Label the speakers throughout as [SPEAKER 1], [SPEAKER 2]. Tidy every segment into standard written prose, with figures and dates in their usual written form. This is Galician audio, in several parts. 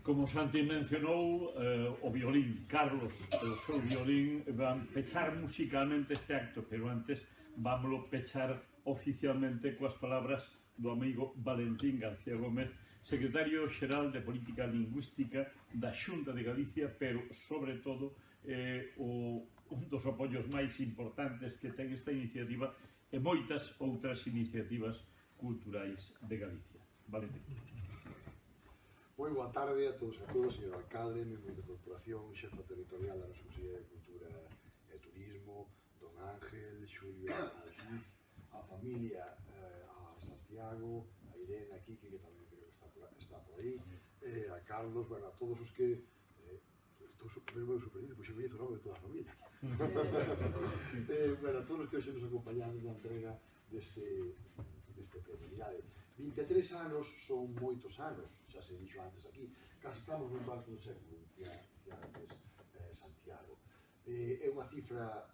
[SPEAKER 1] Como Santi mencionou, o violín, Carlos, o seu violín, van pechar musicalmente este acto, pero antes vámoslo pechar oficialmente coas palabras do amigo Valentín García Gómez, secretario xeral de Política Lingüística da Xunta de Galicia, pero, sobre todo, un dos apoios máis importantes que ten esta iniciativa e moitas outras iniciativas culturais de Galicia. Valentín.
[SPEAKER 2] Moi boa tarde a todos e a todas, señor alcalde, membros de corporación, xefa territorial da nosa Consellería de Cultura e Turismo, don Ángel, Xulio, Alxiz, a familia, a Santiago, a Irene, a Quique, que tamén creo que está por aí, a Carlos, bueno, a todos os que estou moi sorprendido, pois eu me hizo o nome de toda a familia. Bueno, a todos os que hoxe nos acompañamos na entrega deste premio. Mirade, 23 anos son moitos anos, xa se dixo antes aquí, casi estamos nun barco do século, dicía antes Santiago. É unha cifra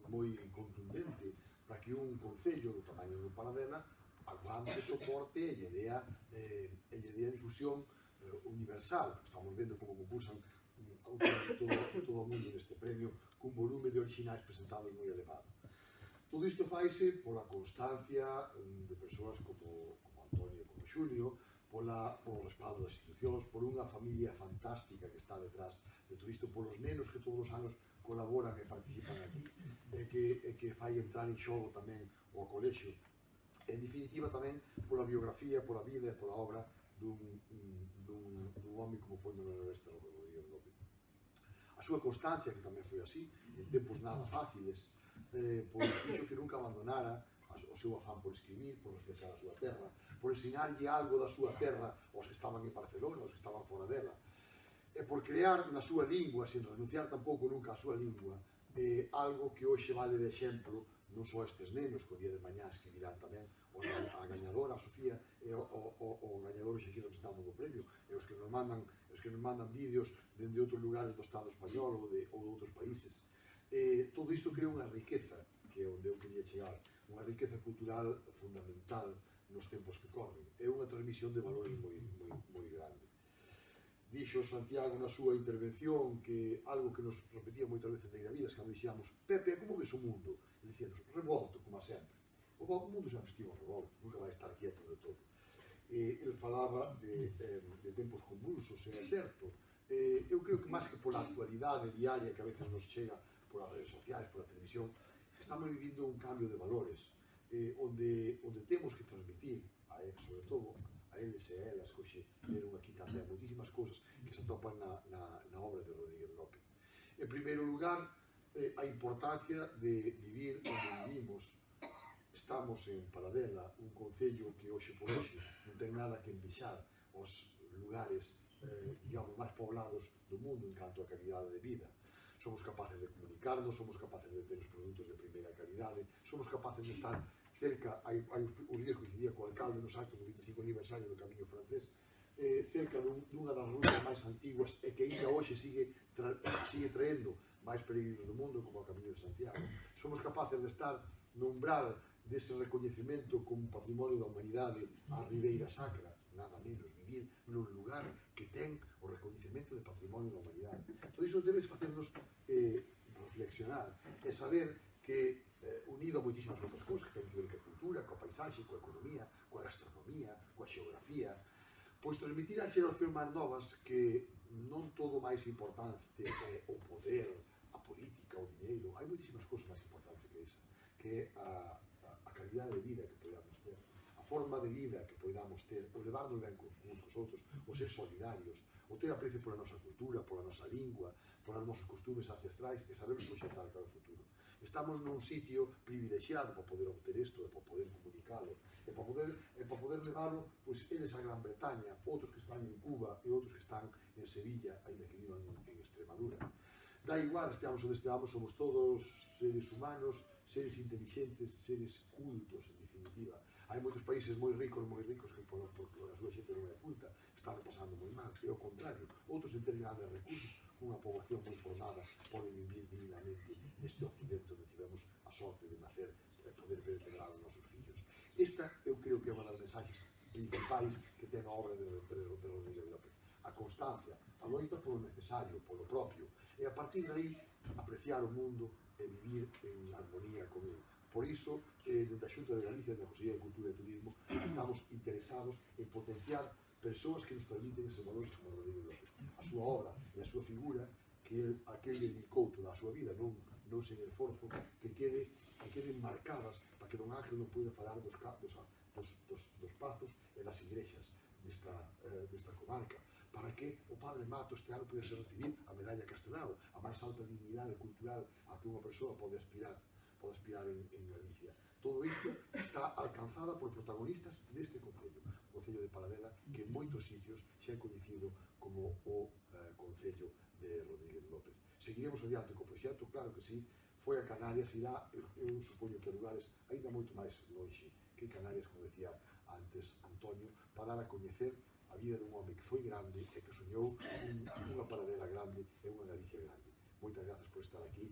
[SPEAKER 2] moi contundente para que un concello do tamaño do Paradela aguante, soporte e lle dea difusión universal. Estamos vendo como concursan todo o mundo neste premio cun volume de orixinais presentados moi elevado. Todo isto faise pola constancia de persoas como Antonio, como Xulio, polo respaldo das institucións, por unha familia fantástica que está detrás de todo isto, polos nenos que todos os anos colaboran e participan aquí, e que fai entrar en xogo tamén o colexio. En definitiva tamén pola biografía, pola vida e pola obra dun home como foi Manuel Ernesto Rodríguez López. A súa constancia, que tamén foi así, en tempos nada fáciles, pois fixo que nunca abandonara o seu afán por escribir, por reflexar a súa terra, por ensinarlle algo da súa terra aos que estaban en Barcelona, aos que estaban fora dela, e por crear na súa lingua, sin renunciar tampouco nunca á súa lingua, algo que hoxe vale de exemplo non só estes nenos, que o día de mañá escribirán tamén a gañadora, a Sofía, e o gañador xe aquí representando do premio, e os que nos mandan vídeos dende outros lugares do Estado español ou de outros países. Todo isto crea unha riqueza, que é onde eu quería chegar, unha riqueza cultural fundamental nos tempos que corren. É unha transmisión de valores moi grande. Dixo Santiago na súa intervención que algo que nos repetía moitas veces na Iravidas, cando dixíamos Pepe, como ves o mundo? E dicíanos, revolto, como a sempre. O mundo sempre estivo revolto, nunca vai estar quieto de todo. Ele falaba de tempos convulsos, e é certo. Eu creo que máis que pola actualidade diaria que a veces nos chega polas redes sociais, pola televisión, estamos vivindo un cambio de valores, onde temos que transmitir, sobre todo, a eles e a elas, que hoxe leron aquí tamén moitísimas cousas que se atopan na obra de Rodríguez López. En primeiro lugar, a importancia de vivir onde vivimos. Estamos en Paradela, un concello que hoxe por hoxe non ten nada que envexar os lugares, digamos, máis poblados do mundo en canto a calidade de vida. Somos capaces de comunicarnos, somos capaces de ter os produtos de primeira calidade, somos capaces de estar cerca, os días coincidía co alcalde nos actos do 25 aniversario do Camiño Francés, cerca dunha das rutas máis antiguas e que ainda hoxe sigue traendo máis peregrinos do mundo como o Camiño de Santiago. Somos capaces de estar no umbral dese recoñecemento como patrimonio da humanidade á Ribeira Sacra, nada menos, vivir nun lugar que ten o recoñecemento de patrimonio da humanidade. Todo iso debes facernos reflexionar e saber que, unido a moitísimas outras cousas que ten que ver coa cultura, coa paisaxe, coa economía, coa gastronomía, coa xeografía, pois transmitir ás xeracións máis novas que non todo máis importante é o poder, a política, o diñeiro. Hai moitísimas cousas máis importantes que esa, que é a calidade de vida que podamos ter, a forma de vida que podamos ter, o levarnos ben uns cos outros, o ser solidarios, o ter aprecio pola nosa cultura, pola nosa lingua, polas nosos costumes ancestrais e sabernos proxectar cara ao futuro. Estamos nun sitio privilexiado para poder obter isto, para poder comunicalo, e para poder leválo, pois, eles a Gran Bretaña, outros que están en Cuba e outros que están en Sevilla, ainda que vivan en Extremadura. Da igual, esteamos onde esteamos, somos todos seres humanos, seres inteligentes, seres cultos, en definitiva. Hai moitos países moi ricos que por a súa xente non é culta, están pasando moi mal, e ao contrario, outros en ter grandes recursos, unha poboación moi formada, poden vivir dignamente neste occidente onde tivemos a sorte de nacer e poder vertebrar os nosos fillos. Esta, eu creo que é unha das mensaxes principais que ten a obra de Rodríguez López. A constancia, a loita polo necesario, polo propio, e a partir de aí apreciar o mundo e vivir en armonía con ele. Por iso, dentro da Xunta de Galicia, da Consellería de Cultura e Turismo, estamos interesados en potenciar persoas que nos transmiten ese valores como Rodrigo López. A súa obra e a súa figura que aquel dedicou toda a súa vida, non sen esforzo, que queden marcadas para que don Ángel non poida falar dos pazos e das igrexas desta comarca, para que o Padre Mato este ano pudese recibir a medalla Castelao, a máis alta dignidade cultural a que unha persoa pode aspirar en Galicia. Todo isto está alcanzada por protagonistas deste Concello, o Concello de Paradela, que en moitos sitios xa é coñecido como o Concello de Rodríguez López. Seguiremos adiante co proxecto, claro que sí, foi a Canarias, irá, eu supoño que a lugares ainda moito máis longe que Canarias, como decía antes Antonio, para dar a coñecer a vida dun home que foi grande e que soñou unha Paradela grande e unha Galicia grande. Moitas grazas por estar aquí,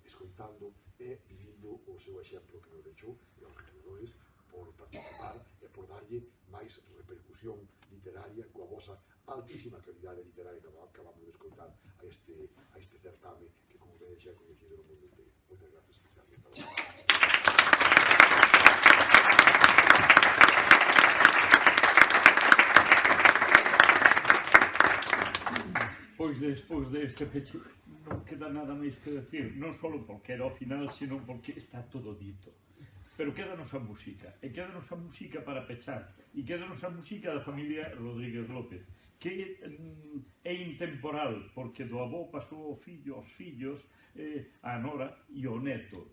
[SPEAKER 2] escoitando e vivindo o seu exemplo que nos deixou e aos gañadores por participar e por darlle máis repercusión literaria coa vosa altísima calidade literaria que acabamos de escoitar a este certame que, como vedes, xa é coñecido no mundo inteiro. Moitas grazas especialmente a vos.
[SPEAKER 1] Pois despois deste peche non queda nada máis que decir, non só porque era o final, sino porque está todo dito. Pero quédanos a música, e quédanos a música para pechar, e quédanos a música da familia Rodríguez López, que é intemporal, porque do avó pasou ao fillo, aos fillos, a nora e ao neto.